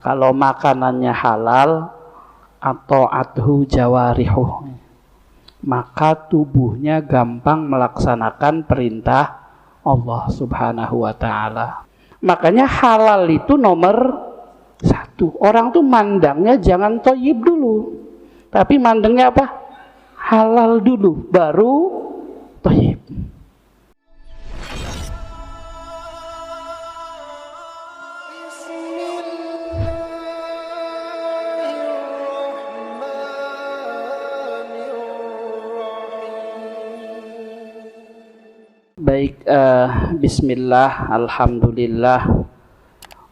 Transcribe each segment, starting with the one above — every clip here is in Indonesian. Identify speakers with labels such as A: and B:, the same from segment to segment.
A: Kalau makanannya halal atau adhu jawarihuh, maka tubuhnya gampang melaksanakan perintah Allah Subhanahu wa ta'ala. Makanya halal itu nomor satu. Orang tuh mandangnya jangan thayyib dulu, tapi mandangnya apa? Halal dulu, baru thayyib. Baik, bismillah, alhamdulillah,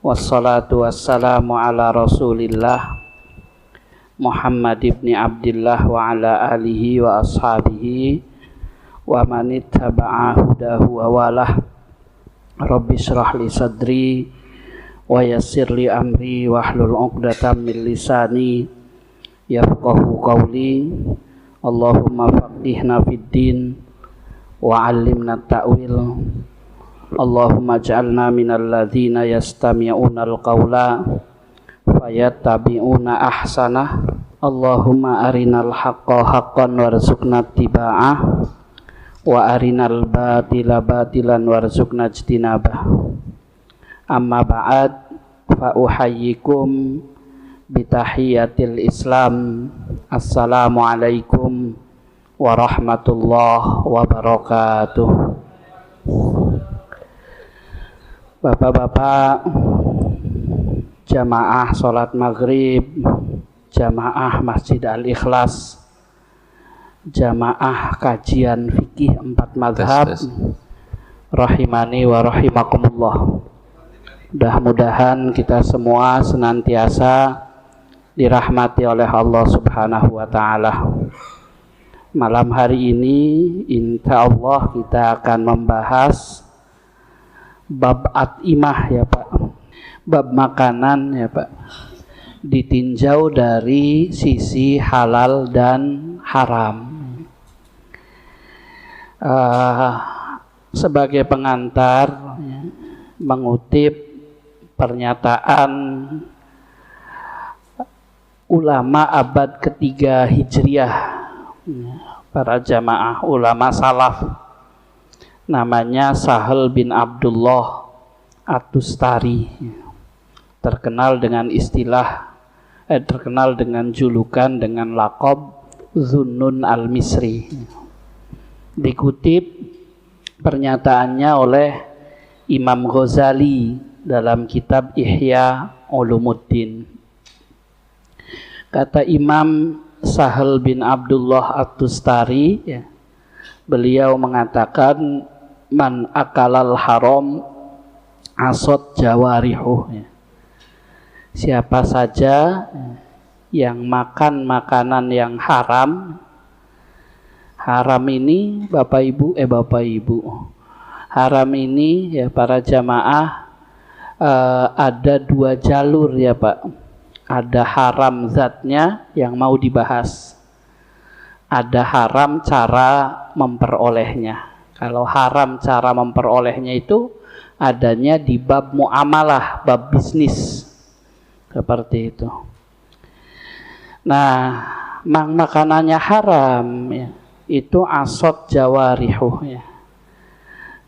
A: wassalatu wassalamu ala rasulillah Muhammad ibn Abdillah wa ala alihi wa ashabihi wa man ittaba'a hudahu wa walah. Rabbi shrah li sadri wa yassir li amri wahlul 'uqdatam min lisani yafqahu qawli. Allahumma faqihna fid din wa 'allimna ta'wil. Allahumma ij'alna minal ladzina yastami'una al-qawla fayattabi'una ahsanah. Allahumma arinal haqqa haqqan warzuqna ittiba'ah wa arinal batila batilan warzuqna ijtinabah. Amma ba'd, fa uhayyikum bitahiyatil Islam. Assalamu alaikum warahmatullahi wabarakatuh. Bapak-bapak, jamaah sholat maghrib, jamaah Masjid Al-Ikhlas, jamaah kajian fikih 4 madhab, rahimani wa rahimakumullah. Mudah-mudahan kita semua senantiasa dirahmati oleh Allah Subhanahu wa ta'ala. Malam hari ini insya Allah kita akan membahas bab at'imah ya Pak, bab makanan ya Pak, ditinjau dari sisi halal dan haram. Sebagai pengantar ya, mengutip pernyataan ulama abad ketiga Hijriah, para jamaah ulama salaf, namanya Sahal bin Abdullah At-Tustari, terkenal dengan terkenal dengan julukan, dengan laqab Zunnun al-Misri. Dikutip pernyataannya oleh Imam Ghazali dalam kitab Ihya Ulumuddin. Kata Imam Sahal bin Abdullah At-Tustari ya, beliau mengatakan man akalal haram asot jawarihuh ya. Siapa saja yang makan makanan yang haram, haram ini Bapak Ibu, haram ini ya para jamaah, ada 2 jalur ya Pak. Ada haram zatnya yang mau dibahas, ada haram cara memperolehnya. Kalau haram cara memperolehnya itu adanya di bab muamalah, bab bisnis, seperti itu. Nah, makanannya haram ya, itu asot jawarihuh ya.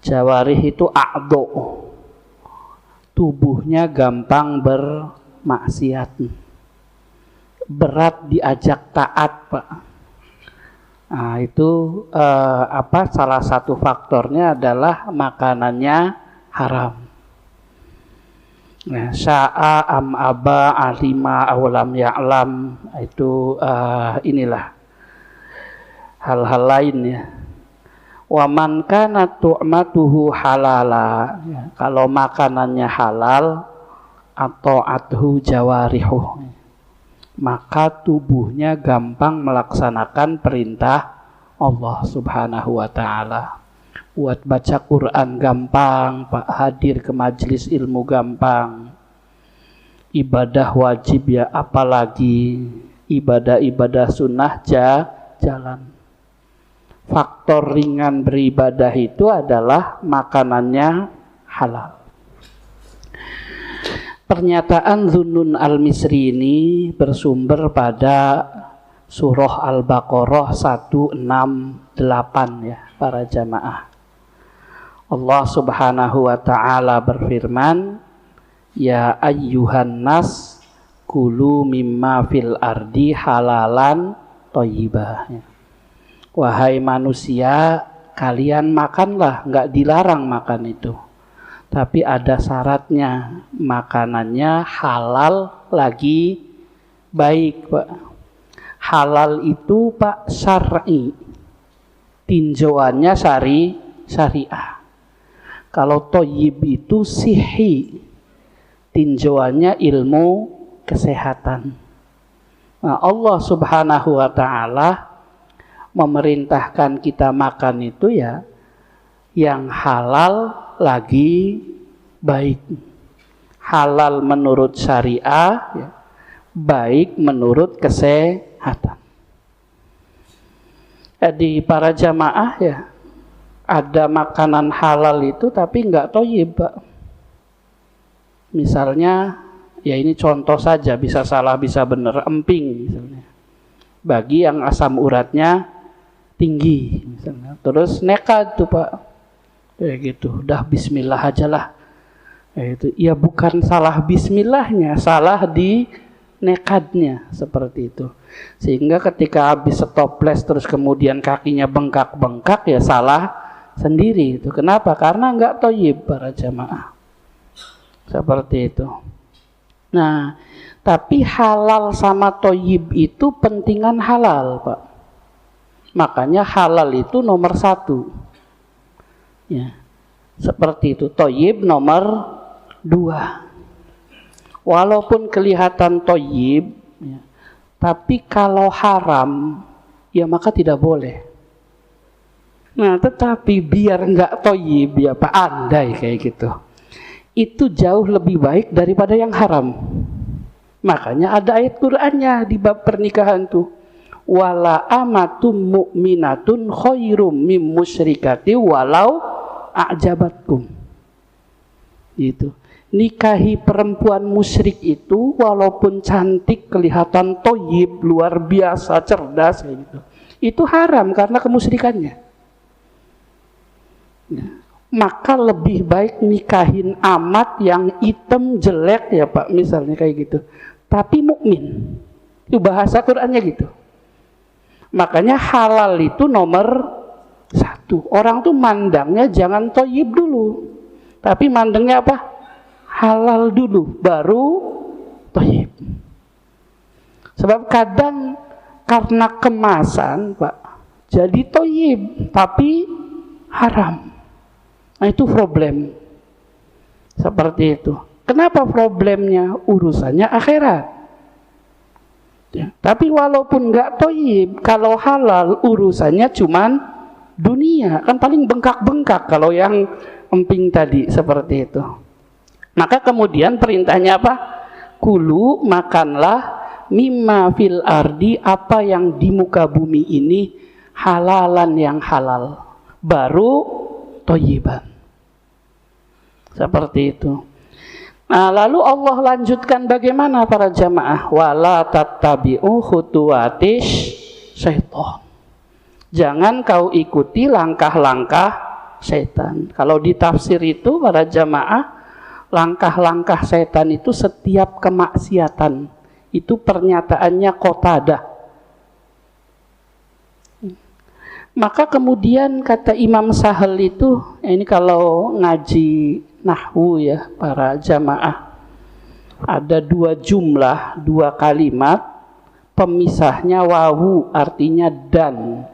A: Jawarih itu a'dho, tubuhnya gampang bermaksiat, berat diajak taat Pak. Nah, itu salah satu faktornya adalah makanannya haram. Nah, sya'a am aba alima awalam ya'lam, itu inilah hal-hal lain ya. Wa man kana tu'matuhu halala ya, kalau makanannya halal atau adhu jawarihuh, maka tubuhnya gampang melaksanakan perintah Allah Subhanahu wa ta'ala. Buat baca Quran gampang Pak, hadir ke majelis ilmu gampang, ibadah wajib ya apalagi, ibadah-ibadah sunnah jalan. Faktor ringan beribadah itu adalah makanannya halal. Pernyataan Zunnun al-Misri ini bersumber pada surah Al-Baqarah 168 ya para jamaah. Allah Subhanahu wa taala berfirman, ya ayyuhan nas kulu mimma fil ardi halalan thayyibah. Wahai manusia, kalian makanlah, enggak dilarang makan itu. Tapi ada syaratnya, makanannya halal lagi baik, Pak. Halal itu, Pak, syar'i. Tinjauannya syariah. Kalau thayyib itu sihi. Tinjauannya ilmu kesehatan. Nah, Allah Subhanahu wa taala memerintahkan kita makan itu ya yang halal lagi baik. Halal menurut syariah, ya, baik menurut kesehatan. Jadi para jamaah ya, ada makanan halal itu tapi enggak thayyib, Pak. Misalnya, ya ini contoh saja, bisa salah bisa benar, emping misalnya. Bagi yang asam uratnya tinggi misalnya. Terus nekat tuh, Pak. Kayak gitu, udah bismillah aja lah. Itu ya bukan salah bismillahnya, salah di nekadnya seperti itu. Sehingga ketika habis stoples terus kemudian kakinya bengkak-bengkak ya salah sendiri itu. Kenapa? Karena enggak thayyib para jamaah. Seperti itu. Nah, tapi halal sama thayyib itu pentingan halal, Pak. Makanya halal itu nomor 1. Ya, seperti itu. Thayyib nomor 2. Walaupun kelihatan thayyib, ya, tapi kalau haram, ya maka tidak boleh. Nah, tetapi biar enggak thayyib, ya Pak, andai kayak gitu, itu jauh lebih baik daripada yang haram. Makanya ada ayat Qur'annya di bab pernikahan tuh. Wala amatum mu'minatun khairum mim musyrikati walau a'jabatkum. Gitu. Nikahi perempuan musyrik itu walaupun cantik, kelihatan thayyib, luar biasa, cerdas kayak gitu. Itu haram karena kemusyrikannya. Ya. Maka lebih baik nikahin amat yang hitam jelek ya Pak, misalnya kayak gitu. Tapi mukmin. Itu bahasa Qur'annya gitu. Makanya halal itu nomor 1. Orang tuh mandangnya jangan thayyib dulu, tapi mandangnya apa? Halal dulu, baru thayyib. Sebab kadang karena kemasan, Pak, jadi thayyib tapi haram. Nah itu problem. Seperti itu. Kenapa problemnya? Urusannya akhirat. Ya. Tapi walaupun enggak thayyib, kalau halal urusannya cuman dunia. Kan paling bengkak-bengkak kalau yang emping tadi, seperti itu. Maka kemudian perintahnya apa? Kulu, makanlah, mimma fil ardi, apa yang di muka bumi ini, halalan yang halal. Baru thayyiban. Seperti itu. Nah, lalu Allah lanjutkan bagaimana para jamaah? Wala tattabi'u khutuwatis syaitan. Jangan kau ikuti langkah-langkah setan. Kalau di tafsir itu para jamaah, langkah-langkah setan itu setiap kemaksiatan. Itu pernyataannya Qatadah. Maka kemudian kata Imam Sahal itu, ini kalau ngaji nahwu ya para jamaah, ada 2 jumlah, 2 kalimat, pemisahnya wawu, artinya dan.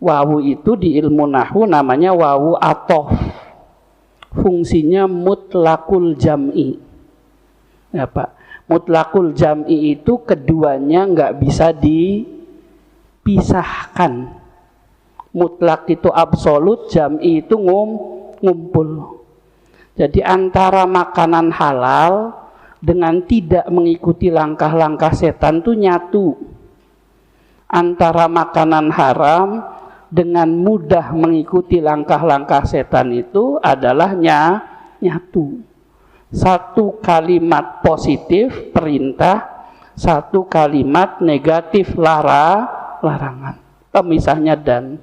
A: Wawu itu di ilmu nahwu namanya wawu atof. Fungsinya mutlakul jam'i. Ya Pak, mutlakul jam'i itu keduanya nggak bisa dipisahkan. Mutlak itu absolut, jam'i itu ngumpul. Jadi antara makanan halal dengan tidak mengikuti langkah-langkah setan itu nyatu. Antara makanan haram dengan mudah mengikuti langkah-langkah setan itu adalah nyatu. Satu kalimat positif perintah, satu kalimat negatif larangan. Pemisahnya dan.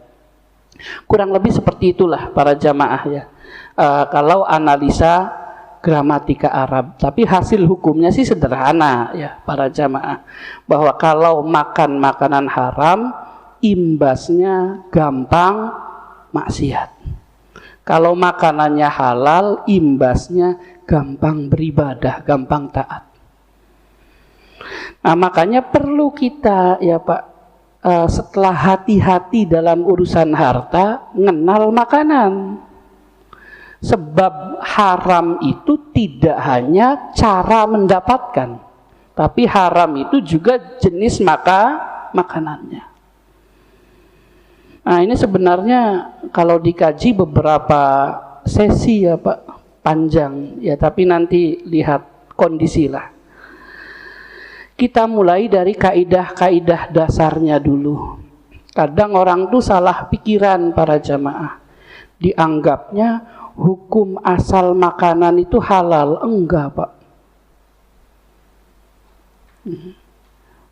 A: Kurang lebih seperti itulah para jamaah ya. Kalau analisa gramatika Arab, tapi hasil hukumnya sih sederhana ya para jamaah, bahwa kalau makan makanan haram imbasnya gampang maksiat. Kalau makanannya halal imbasnya gampang beribadah, gampang taat. Nah makanya perlu kita ya Pak, setelah hati-hati dalam urusan harta, mengenal makanan. Sebab haram itu tidak hanya cara mendapatkan, tapi haram itu juga jenis makanannya. Nah ini sebenarnya kalau dikaji beberapa sesi ya Pak, panjang ya, tapi nanti lihat kondisi lah. Kita mulai dari kaidah-kaidah dasarnya dulu. Kadang orang tuh salah pikiran para jamaah, dianggapnya hukum asal makanan itu halal. Enggak Pak.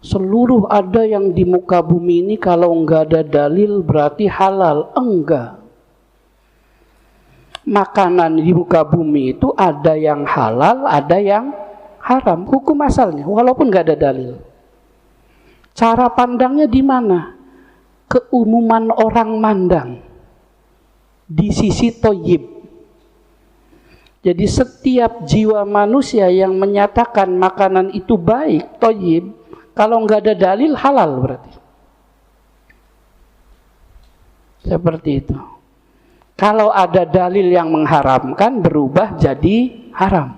A: Seluruh ada yang di muka bumi ini kalau enggak ada dalil berarti halal. Enggak. Makanan di muka bumi itu ada yang halal, ada yang haram. Hukum asalnya walaupun enggak ada dalil. Cara pandangnya di mana? Keumuman orang mandang di sisi thayyib. Jadi setiap jiwa manusia yang menyatakan makanan itu baik, thayyib, kalau nggak ada dalil halal berarti. Seperti itu. Kalau ada dalil yang mengharamkan berubah jadi haram.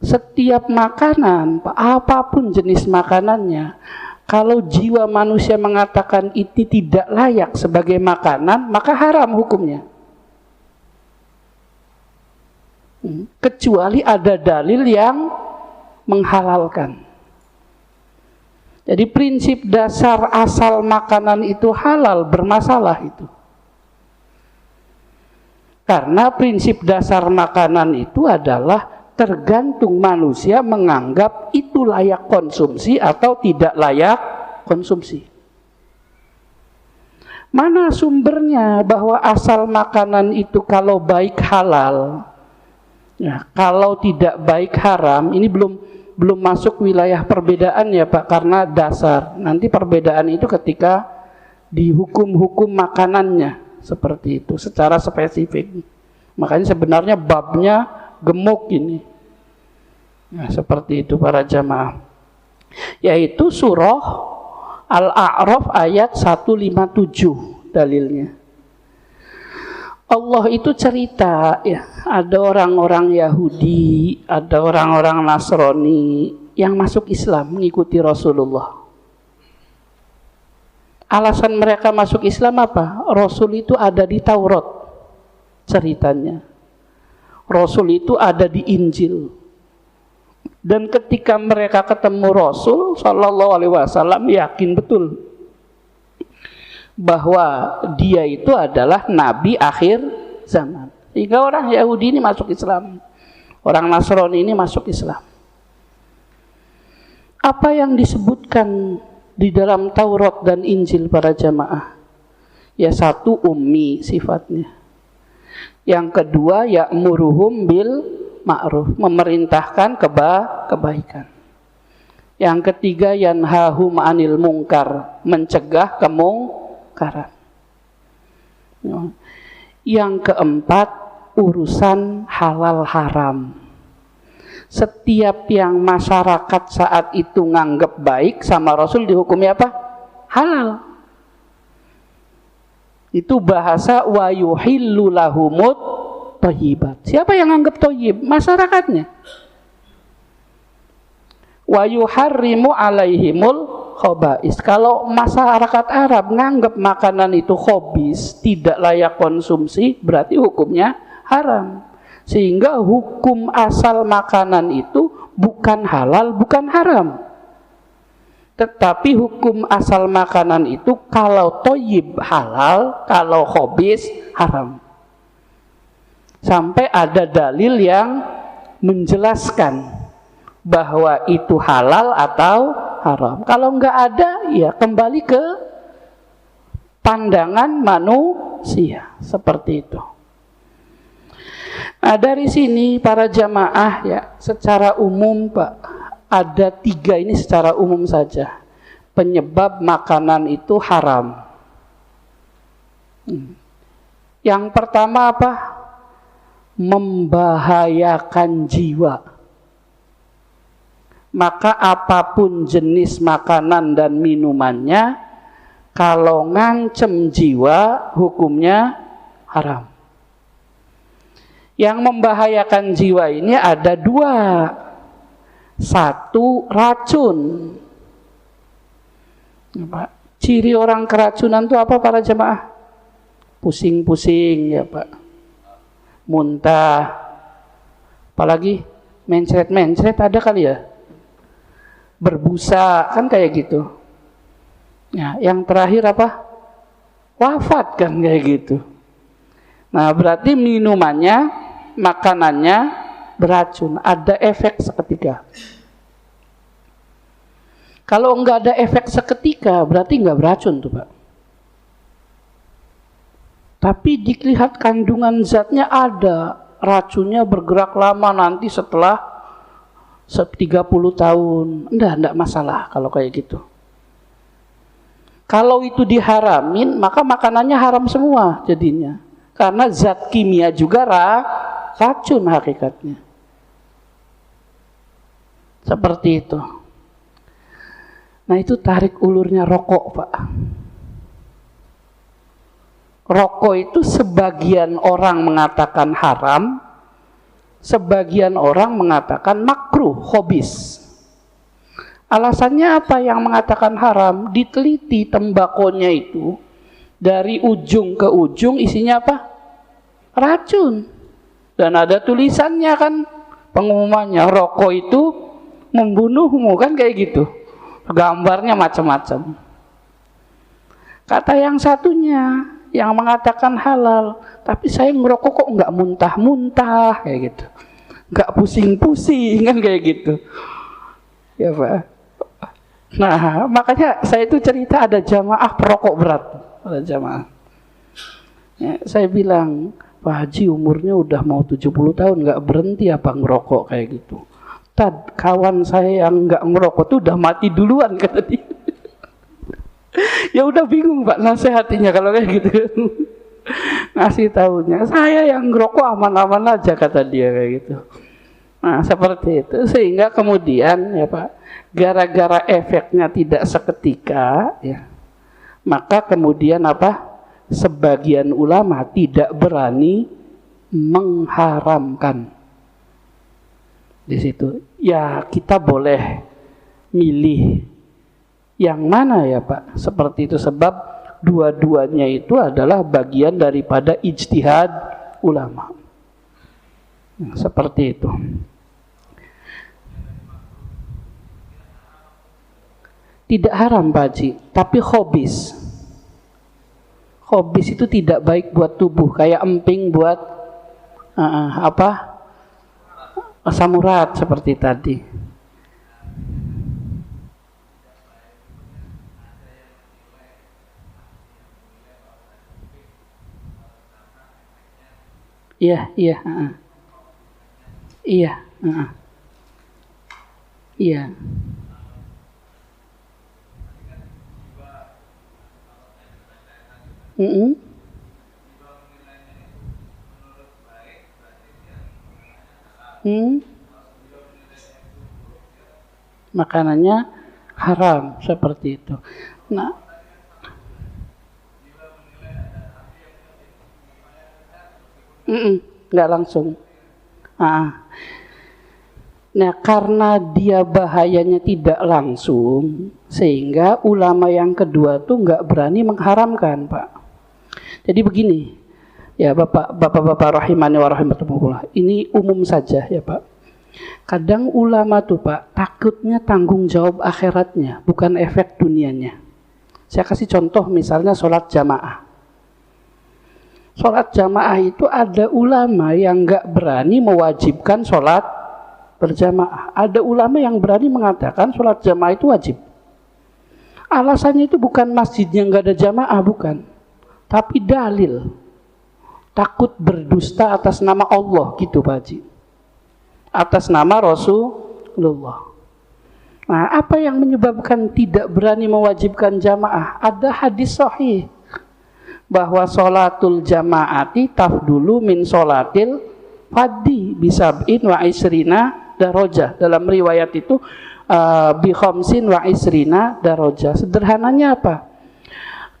A: Setiap makanan, apapun jenis makanannya, kalau jiwa manusia mengatakan itu tidak layak sebagai makanan, maka haram hukumnya. Kecuali ada dalil yang menghalalkan. Jadi prinsip dasar asal makanan itu halal bermasalah itu. Karena prinsip dasar makanan itu adalah tergantung manusia menganggap itu layak konsumsi atau tidak layak konsumsi. Mana sumbernya bahwa asal makanan itu kalau baik halal? Nah, kalau tidak baik haram, ini belum masuk wilayah perbedaan ya Pak, karena dasar. Nanti perbedaan itu ketika di hukum-hukum makanannya seperti itu, secara spesifik. Makanya sebenarnya babnya gemuk ini. Nah, seperti itu para jamaah. Yaitu surah Al-A'raf ayat 157 dalilnya. Allah itu cerita ya, ada orang-orang Yahudi, ada orang-orang Nasrani yang masuk Islam mengikuti Rasulullah. Alasan mereka masuk Islam apa? Rasul itu ada di Taurat ceritanya. Rasul itu ada di Injil. Dan ketika mereka ketemu Rasul Shallallahu Alaihi Wasallam yakin betul bahwa dia itu adalah Nabi akhir zaman. Sehingga orang Yahudi ini masuk Islam, orang Nasrani ini masuk Islam. Apa yang disebutkan di dalam Taurat dan Injil para jamaah? Ya satu ummi sifatnya. Yang kedua ya'muruhum bil ma'ruf, memerintahkan kebaikan. Yang ketiga yanhahum 'anil munkar, mencegah kemungkaran. Yang keempat urusan halal haram. Setiap yang masyarakat saat itu nganggap baik sama Rasul dihukumi apa? Halal. Itu bahasa wa yuhillu lahumut thayyibat. Siapa yang nganggap thayyib? Masyarakatnya. Wa yuharrimu alaihimul khobais. Kalau masyarakat Arab nganggap makanan itu khobis, tidak layak konsumsi, berarti hukumnya haram. Sehingga hukum asal makanan itu bukan halal, bukan haram. Tetapi hukum asal makanan itu kalau thayyib halal, kalau khobis haram. sampai ada dalil yang menjelaskan bahwa itu halal atau haram. Kalau nggak ada, ya kembali ke pandangan manusia, seperti itu. Nah, dari sini para jamaah ya, secara umum Pak, ada 3 ini secara umum saja penyebab makanan itu haram. Yang pertama apa? Membahayakan jiwa. Maka apapun jenis makanan dan minumannya, kalau ngancem jiwa, hukumnya haram. Yang membahayakan jiwa ini ada 2. 1, racun. Ciri orang keracunan itu apa para jemaah? Pusing-pusing ya Pak, muntah, apalagi mencret-mencret ada kali ya, berbusa kan kayak gitu. Ya, yang terakhir apa? Wafat kan kayak gitu. Nah berarti minumannya, makanannya beracun, ada efek seketika. Kalau nggak ada efek seketika, berarti nggak beracun tuh Pak. Tapi dilihat kandungan zatnya ada, racunnya bergerak lama nanti setelah 30 tahun. Enggak masalah kalau kayak gitu. Kalau itu diharamin, maka makanannya haram semua jadinya. Karena zat kimia juga racun hakikatnya. Seperti itu. Nah itu tarik ulurnya rokok Pak. Rokok itu sebagian orang mengatakan haram, sebagian orang mengatakan makruh, hobis. Alasannya apa yang mengatakan haram? Diteliti tembakonya itu dari ujung ke ujung isinya apa? Racun. Dan ada tulisannya kan, pengumumannya, rokok itu membunuhmu kan kayak gitu. Gambarnya macam-macam. Kata yang satunya yang mengatakan halal, tapi saya ngerokok kok nggak muntah-muntah kayak gitu, nggak pusing-pusing kan kayak gitu, ya Pak. Nah makanya saya itu cerita ada jamaah perokok berat, ada jamaah. Ya, saya bilang, Pak Haji umurnya udah mau 70 tahun nggak berhenti apa ngerokok kayak gitu. Tad kawan saya yang nggak ngerokok tuh udah mati duluan kata dia. Ya udah bingung Pak nasihatinya kalau kayak gitu. Ngasih tahunya, saya yang ngerokok aman-aman aja kata dia kayak gitu. Nah seperti itu, sehingga kemudian ya Pak, gara-gara efeknya tidak seketika ya, maka kemudian apa? Sebagian ulama tidak berani mengharamkan. Di situ ya kita boleh milih yang mana ya Pak, seperti itu, sebab dua-duanya itu adalah bagian daripada ijtihad ulama. Nah, seperti itu. Tidak haram Pak Haji, tapi hobis. Hobis itu tidak baik buat tubuh, kayak emping buat asam urat seperti tadi. Iya. Makanannya haram seperti itu. Nah, nggak langsung. Nah, karena dia bahayanya tidak langsung, sehingga ulama yang kedua tuh nggak berani mengharamkan, Pak. Jadi begini, ya Bapak rahimani wa rahimakumullah. Ini umum saja ya Pak. Kadang ulama tuh Pak takutnya tanggung jawab akhiratnya, bukan efek dunianya. Saya kasih contoh misalnya sholat jamaah. Sholat jamaah itu ada ulama yang nggak berani mewajibkan sholat berjamaah. Ada ulama yang berani mengatakan sholat jamaah itu wajib. Alasannya itu bukan masjidnya nggak ada jamaah, bukan. Tapi dalil. Takut berdusta atas nama Allah gitu Pak Haji. Atas nama Rasulullah. Nah, apa yang menyebabkan tidak berani mewajibkan jamaah? Ada hadis sahih bahwa sholatul jamaati tafdulu min sholatil fadhi bisab'in wa isrina darajah. Dalam riwayat itu bi khamsin wa isrina darajah. Sederhananya apa?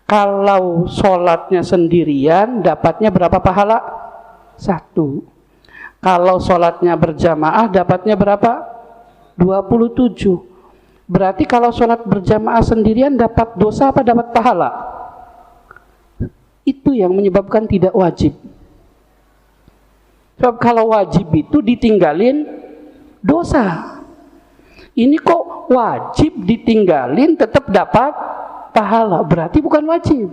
A: Kalau sholatnya sendirian dapatnya berapa pahala? 1. Kalau sholatnya berjamaah dapatnya berapa? 27. Berarti kalau sholat berjamaah sendirian dapat dosa apa dapat pahala? Itu yang menyebabkan tidak wajib. Sebab kalau wajib itu ditinggalin dosa. Ini kok wajib ditinggalin tetap dapat pahala, berarti bukan wajib.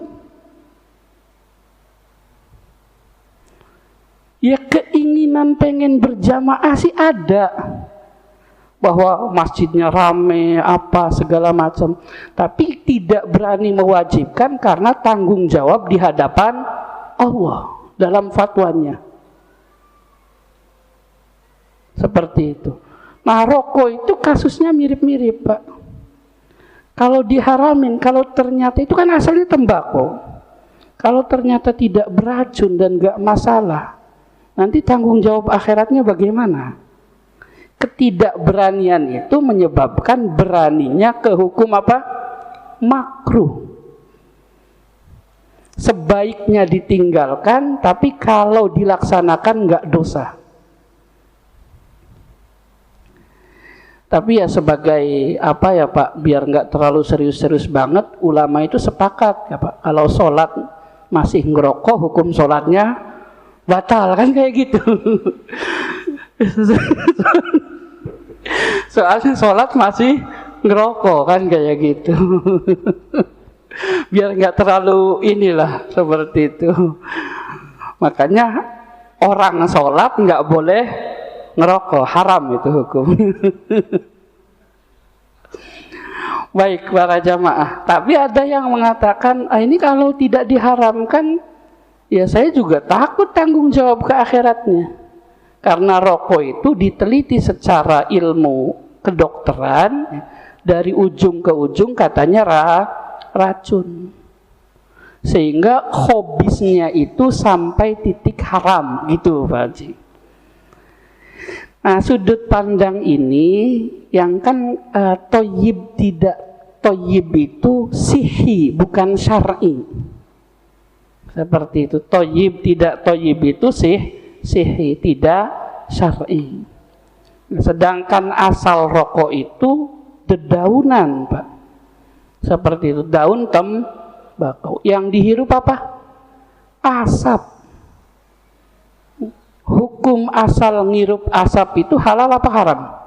A: Ya keinginan pengen berjamaah sih ada, bahwa masjidnya rame apa segala macam, tapi tidak berani mewajibkan karena tanggung jawab di hadapan Allah dalam fatwanya. Seperti itu. Nah, rokok itu kasusnya mirip-mirip, Pak. Kalau diharamin, kalau ternyata itu kan asalnya tembakau. Kalau ternyata tidak beracun dan gak masalah, nanti tanggung jawab akhiratnya bagaimana? Ketidakberanian itu menyebabkan beraninya ke hukum apa? Makruh. Sebaiknya ditinggalkan, tapi kalau dilaksanakan gak dosa. Tapi ya sebagai apa ya Pak, biar nggak terlalu serius-serius banget, ulama itu sepakat ya Pak, kalau sholat masih ngerokok hukum sholatnya batal, kan kayak gitu. Soalnya sholat masih ngerokok kan kayak gitu. Biar nggak terlalu inilah seperti itu. Makanya orang sholat nggak boleh ngerokok, haram itu hukum. Baik para jamaah, tapi ada yang mengatakan ini kalau tidak diharamkan ya saya juga takut tanggung jawab ke akhiratnya, karena rokok itu diteliti secara ilmu kedokteran, dari ujung ke ujung katanya racun, sehingga hobisnya itu sampai titik haram gitu Pak Haji. Nah, sudut pandang ini yang kan toyib tidak toyib itu sihi bukan syar'i. Seperti itu. Toyib tidak toyib itu sihi tidak syar'i. Sedangkan asal rokok itu dedaunan, Pak. Seperti itu, daun tembakau. Yang dihirup apa? Asap. Hukum asal ngirup asap itu halal apa haram?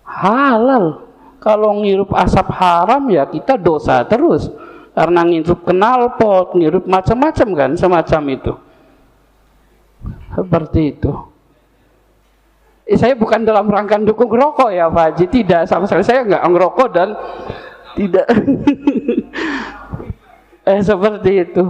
A: Halal. Kalau ngirup asap haram ya kita dosa terus, karena ngirup knalpot, ngirup macam-macam kan, semacam itu. Seperti itu. Saya bukan dalam rangka dukung rokok ya Pak Haji, tidak, sama sekali saya nggak ngerokok dan tidak. Seperti itu.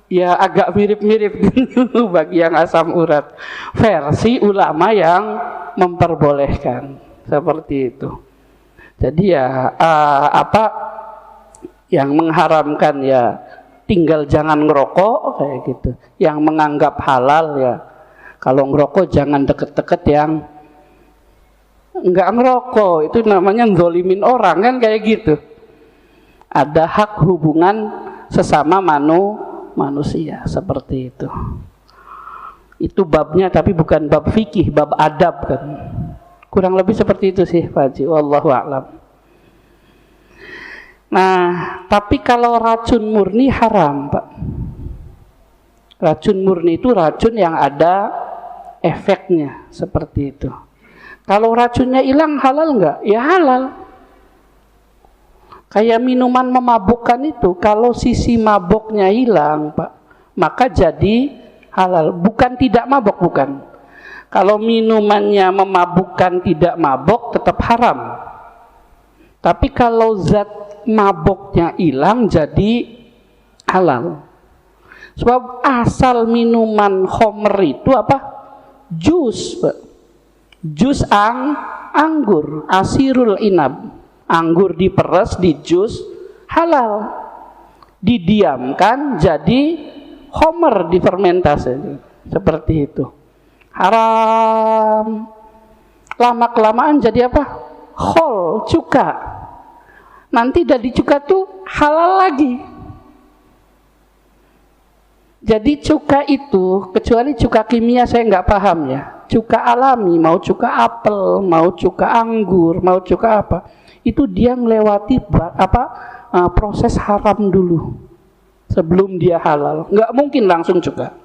A: Ya agak mirip-mirip gitu bagi yang asam urat. Versi ulama yang memperbolehkan seperti itu. Jadi ya apa yang mengharamkan ya tinggal jangan ngerokok kayak gitu. Yang menganggap halal ya kalau ngerokok jangan deket-deket yang enggak ngerokok, itu namanya zolimin orang kan kayak gitu. Ada hak hubungan sesama manusia seperti itu. Itu babnya, tapi bukan bab fikih, bab adab kan. Kurang lebih seperti itu sih Pak Haji, wallahu a'lam. Nah, tapi kalau racun murni haram, Pak. Racun murni itu racun yang ada efeknya, seperti itu. Kalau racunnya hilang halal enggak? Ya halal. Kayak minuman memabukkan itu, kalau sisi mabuknya hilang, Pak, maka jadi halal. Bukan tidak mabok, bukan. Kalau minumannya memabukkan tidak mabok tetap haram. Tapi kalau zat maboknya hilang jadi halal. Sebab asal minuman khamr itu apa? Jus, Pak. Jus anggur, asirul inab. Anggur diperes, di jus, halal. Didiamkan jadi khamr, difermentasi. Seperti itu. Haram. Lama-kelamaan jadi apa? Khol, cuka. Nanti dari cuka tuh halal lagi. Jadi cuka itu, kecuali cuka kimia saya nggak paham ya. Cuka alami, mau cuka apel, mau cuka anggur, mau cuka apa, itu dia melewati proses haram dulu sebelum dia halal. Nggak mungkin langsung cuka.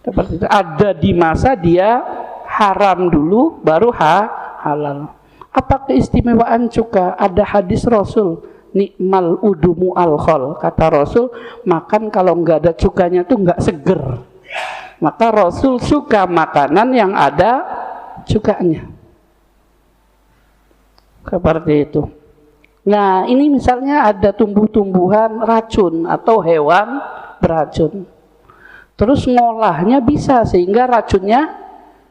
A: Seperti itu. Ada di masa dia haram dulu, baru halal. Apa keistimewaan cuka? Ada hadis Rasul, nikmal udumu alkhol. Kata Rasul, makan kalau nggak ada cukanya tuh nggak seger. Maka Rasul suka makanan yang ada cukanya. Seperti itu. Nah, ini misalnya ada tumbuh-tumbuhan racun atau hewan beracun. Terus ngolahnya bisa sehingga racunnya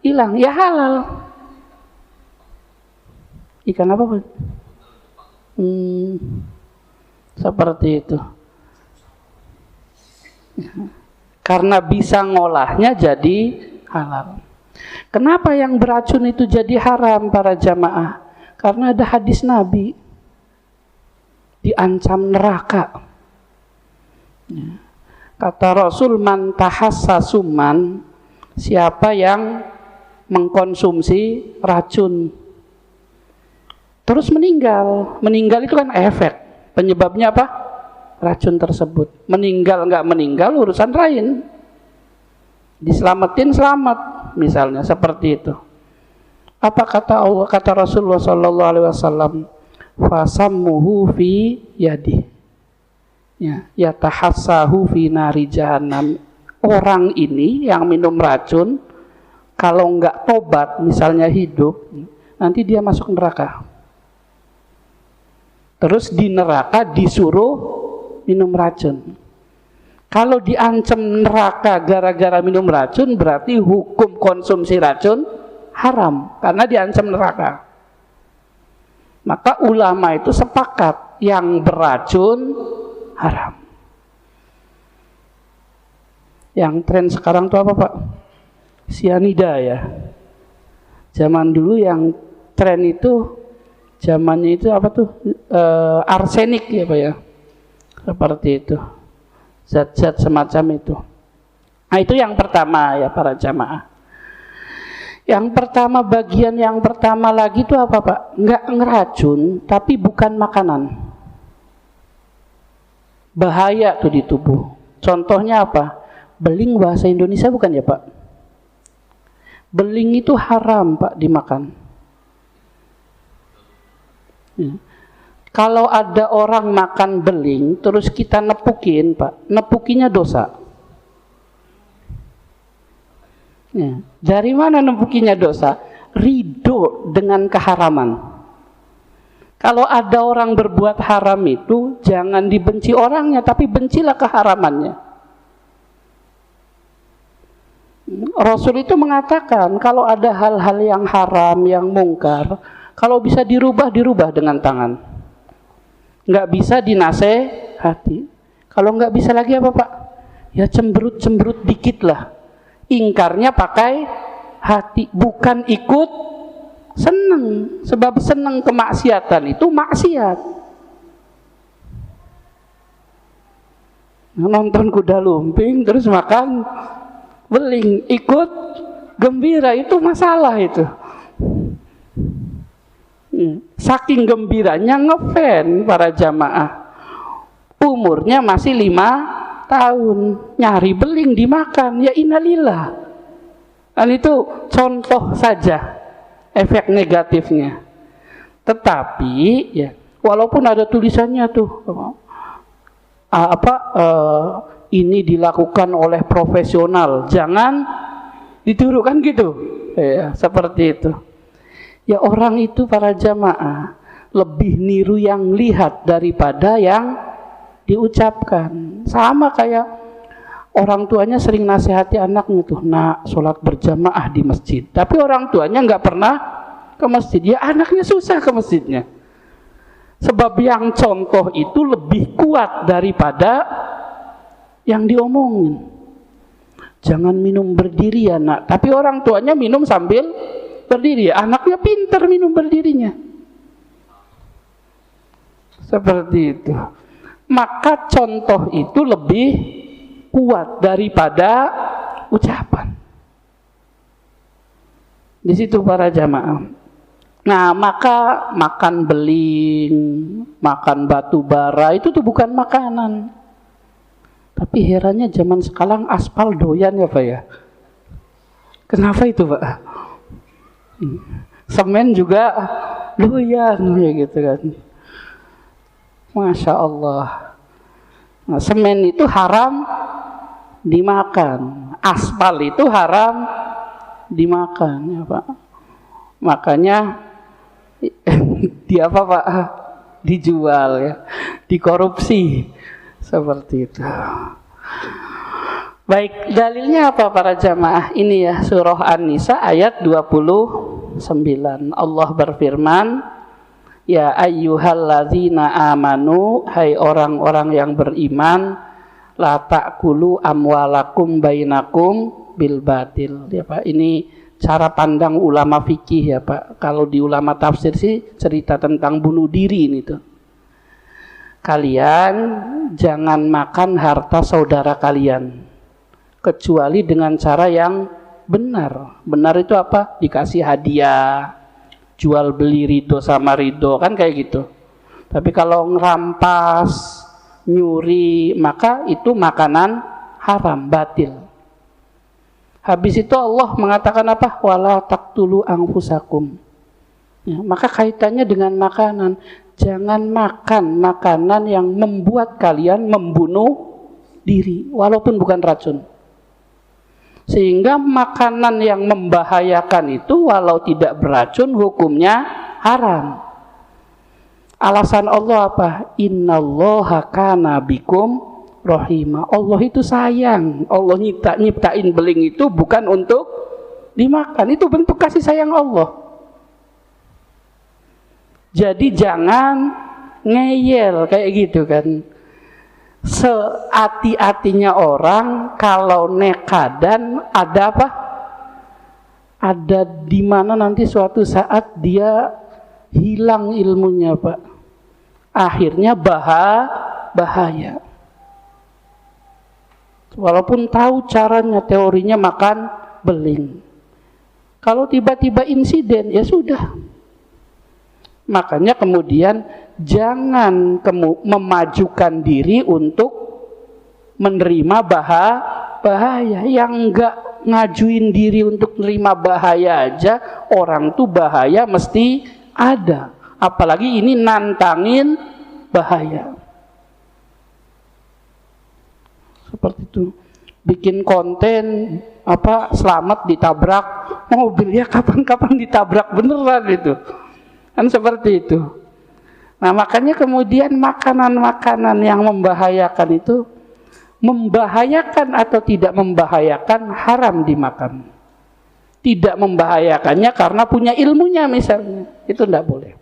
A: hilang, ya halal. Ikan apa, Pak? Seperti itu. Karena bisa ngolahnya jadi halal. Kenapa yang beracun itu jadi haram para jamaah? Karena ada hadis Nabi, diancam neraka. Kata Rasul, man tahassa summan, siapa yang mengkonsumsi racun terus meninggal. Meninggal itu kan efek, penyebabnya apa? Racun tersebut. Meninggal nggak meninggal urusan lain. Diselamatin selamat, misalnya seperti itu. Apa kata Allah, kata Rasulullah sallallahu alaihi wasallam? Fasammuhu fi yadi. Ya, yatahassahu fi nari jahannam. Orang ini yang minum racun, kalau nggak tobat, misalnya hidup, nanti dia masuk neraka. Terus di neraka disuruh minum racun. Kalau diancam neraka gara-gara minum racun, berarti hukum konsumsi racun haram, karena diancam neraka. Maka ulama itu sepakat yang beracun haram. Yang tren sekarang itu apa, Pak? Sianida ya. Zaman dulu yang tren itu, zamannya itu apa tuh? Arsenik ya, Pak ya. Seperti itu. Zat-zat semacam itu. Nah, itu yang pertama ya para jamaah. Yang pertama, bagian yang pertama lagi itu apa, Pak? Nggak ngeracun, tapi bukan makanan. Bahaya tuh di tubuh. Contohnya apa? Beling bahasa Indonesia bukan ya, Pak? Beling itu haram, Pak, dimakan. Ya. Kalau ada orang makan beling, terus kita nepukin, Pak, nepukinya dosa. Ya. Dari mana nepukinya dosa? Ridho dengan keharaman. Kalau ada orang berbuat haram itu, jangan dibenci orangnya, tapi bencilah keharamannya. Rasul itu mengatakan, kalau ada hal-hal yang haram, yang mungkar, kalau bisa dirubah, dirubah dengan tangan. Nggak bisa dinasehati. Kalau nggak bisa lagi apa, Pak? Ya cemberut-cemberut dikit lah. Ingkarnya pakai hati, bukan ikut seneng. Sebab seneng kemaksiatan itu maksiat. Nonton kuda lumping terus makan beling, ikut gembira, itu masalah itu. Saking gembiranya ngefan para jamaah. Umurnya masih 5 tahun, nyari beling dimakan, ya innalillah. Dan itu contoh saja efek negatifnya. Tetapi ya, walaupun ada tulisannya tuh, ini dilakukan oleh profesional, jangan ditirukan gitu. Ya, seperti itu. Ya, orang itu para jamaah lebih niru yang lihat daripada yang diucapkan. Sama kayak orang tuanya sering nasihati anaknya tuh, nak sholat berjamaah di masjid. Tapi orang tuanya nggak pernah ke masjid. Ya anaknya susah ke masjidnya. Sebab yang contoh itu lebih kuat daripada yang diomongin. Jangan minum berdiri ya nak. Tapi orang tuanya minum sambil berdiri. Anaknya pintar minum berdirinya. Seperti itu. Maka contoh itu lebih kuat daripada ucapan. Di situ para jamaah. Nah, maka makan beling, makan batu bara itu tuh bukan makanan. Tapi herannya zaman sekarang aspal doyan ya Pak ya. Kenapa itu Pak? Semen juga doyan ya gitu kan. Masya Allah. Nah, semen itu haram dimakan, aspal itu haram dimakan ya Pak. Makanya dia apa Pak? Dijual ya, dikorupsi seperti itu. Baik, dalilnya apa para jamaah? Ini ya surah An-Nisa ayat 29. Allah berfirman, ya ayyuhalladzina amanu, hai orang-orang yang beriman, la ta'kulu amwalakum bainakum bil batil. Ya Pak, ini cara pandang ulama fikih ya Pak. Kalau di ulama tafsir sih cerita tentang bunuh diri ini tuh. Kalian jangan makan harta saudara kalian kecuali dengan cara yang benar. Benar itu apa? Dikasih hadiah, jual beli ridho sama ridho, kan kayak gitu. Tapi kalau ngerampas, nyuri, maka itu makanan haram, batil. Habis itu Allah mengatakan apa? Wala taqtulu anfusakum. Ya, maka kaitannya dengan makanan. Jangan makan makanan yang membuat kalian membunuh diri, walaupun bukan racun. Sehingga makanan yang membahayakan itu walau tidak beracun hukumnya haram. Alasan Allah apa? Innallaha kana bikum rahimah. Allah itu sayang. Allah nyiptain beling itu bukan untuk dimakan. Itu bentuk kasih sayang Allah. Jadi jangan ngeyel kayak gitu kan. Seati-atinya orang kalau nekadan ada apa? Ada di mana nanti suatu saat dia hilang ilmunya Pak. Akhirnya bahaya. Walaupun tahu caranya, teorinya makan beling. Kalau tiba-tiba insiden, ya sudah. Makanya kemudian jangan memajukan diri untuk menerima bahaya. Yang enggak ngajuin diri untuk menerima bahaya aja, orang tuh bahaya mesti ada. Apalagi ini nantangin bahaya. Seperti itu. Bikin konten apa selamat ditabrak mobil, ya kapan-kapan ditabrak beneran itu. Kan seperti itu. Nah, makanya kemudian makanan-makanan yang membahayakan itu, membahayakan atau tidak membahayakan, haram dimakan. Tidak membahayakannya karena punya ilmunya misalnya, itu tidak boleh.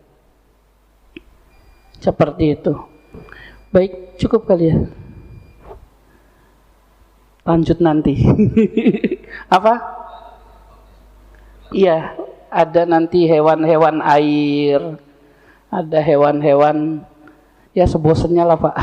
A: Seperti itu. Baik, cukup kali ya. Lanjut nanti. Apa? Iya, ada nanti hewan-hewan air, ada hewan-hewan, ya sebosennya lah Pak.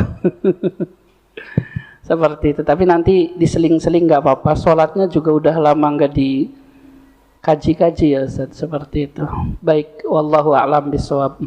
A: Seperti itu. Tapi nanti diseling-seling nggak apa-apa. Sholatnya juga udah lama nggak dikaji-kaji ya Ustaz. Seperti itu. Baik, wallahu a'lam bishawab.